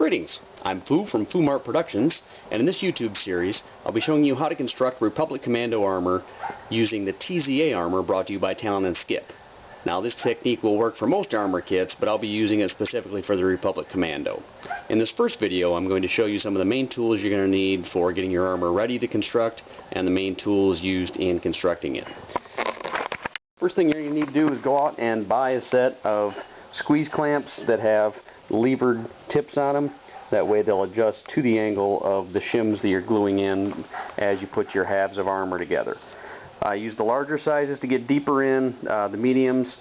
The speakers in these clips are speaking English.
Greetings, I'm Foo from FOOMart Productions, and in this YouTube series I'll be showing you how to construct Rupublic Commando Armor using the TZA armor brought to you by Talon and Skip. Now this technique will work for most armor kits, but I'll be using it specifically for the Rupublic Commando. In this first video I'm going to show you some of the main tools you're going to need for getting your armor ready to construct and the main tools used in constructing it. First thing you're going to need to do is go out and buy a set of squeeze clamps that have levered tips on them. That way they'll adjust to the angle of the shims that you're gluing in as you put your halves of armor together. I use the larger sizes to get deeper in, the mediums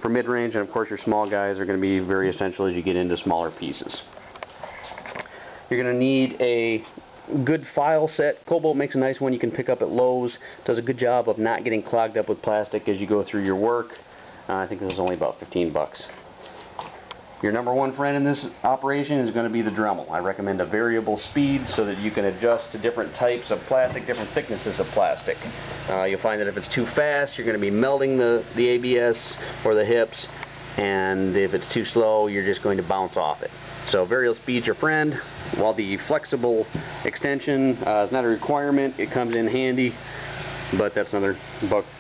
for mid-range, and of course your small guys are going to be very essential as you get into smaller pieces. You're going to need a good file set. Cobalt makes a nice one you can pick up at Lowe's. Does a good job of not getting clogged up with plastic as you go through your work. I think this is only about 15 bucks. Your number one friend in this operation is going to be the Dremel. I recommend a variable speed so that you can adjust to different types of plastic, different thicknesses of plastic. You'll find that if it's too fast, you're going to be melting the ABS or the hips, and if it's too slow, you're just going to bounce off it. So variable speed's your friend, while the flexible extension is not a requirement. It comes in handy, but that's another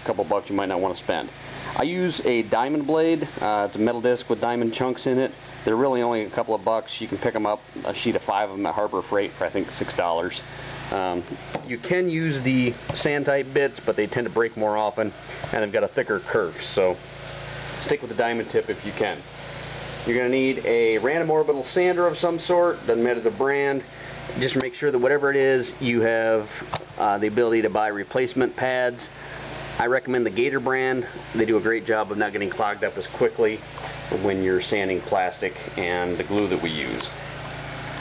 couple bucks you might not want to spend. I use a diamond blade. It's a metal disc with diamond chunks in it. They're really only a couple of bucks. You can pick them up, a sheet of 5 of them at Harbor Freight for I think $6. You can use the sand type bits, but they tend to break more often and they've got a thicker kerf, so stick with the diamond tip if you can. You're going to need a random orbital sander of some sort. Doesn't matter the brand. Just make sure that whatever it is, you have the ability to buy replacement pads. I recommend the Gator brand. They do a great job of not getting clogged up as quickly when you're sanding plastic and the glue that we use.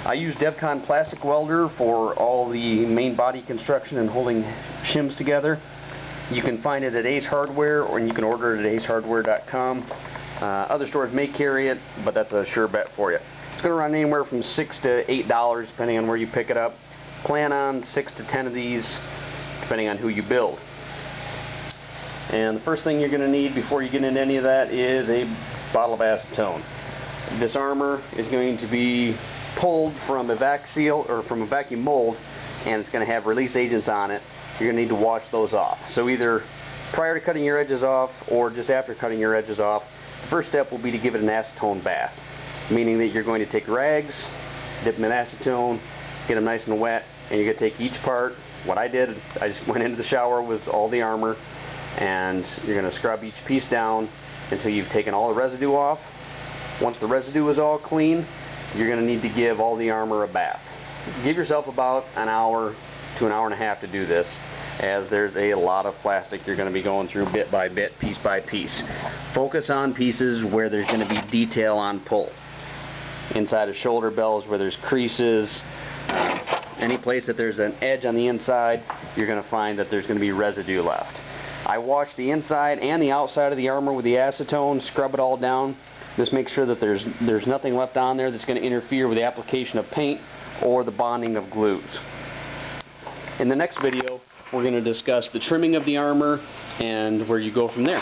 I use DevCon plastic welder for all the main body construction and holding shims together. You can find it at Ace Hardware, or you can order it at acehardware.com. Other stores may carry it, but that's a sure bet for you. It's going to run anywhere from $6 to $8 depending on where you pick it up. Plan on 6 to 10 of these depending on who you build. And the first thing you're going to need before you get into any of that is a bottle of acetone. This armor is going to be pulled from a vacuum mold, and it's going to have release agents on it. You're going to need to wash those off. So either prior to cutting your edges off or just after cutting your edges off, the first step will be to give it an acetone bath, meaning that you're going to take rags, dip them in acetone, get them nice and wet, and you're going to take each part. What I did, I just went into the shower with all the armor, and you're going to scrub each piece down until you've taken all the residue off. Once the residue is all clean, you're going to need to give all the armor a bath. Give yourself about an hour to an hour and a half to do this, as there's a lot of plastic you're going to be going through bit by bit, piece by piece. Focus on pieces where there's going to be detail on pull. Inside of shoulder bells where there's creases, any place that there's an edge on the inside, you're going to find that there's going to be residue left. I wash the inside and the outside of the armor with the acetone, scrub it all down. This makes sure that there's nothing left on there that's going to interfere with the application of paint or the bonding of glues. In the next video, we're going to discuss the trimming of the armor and where you go from there.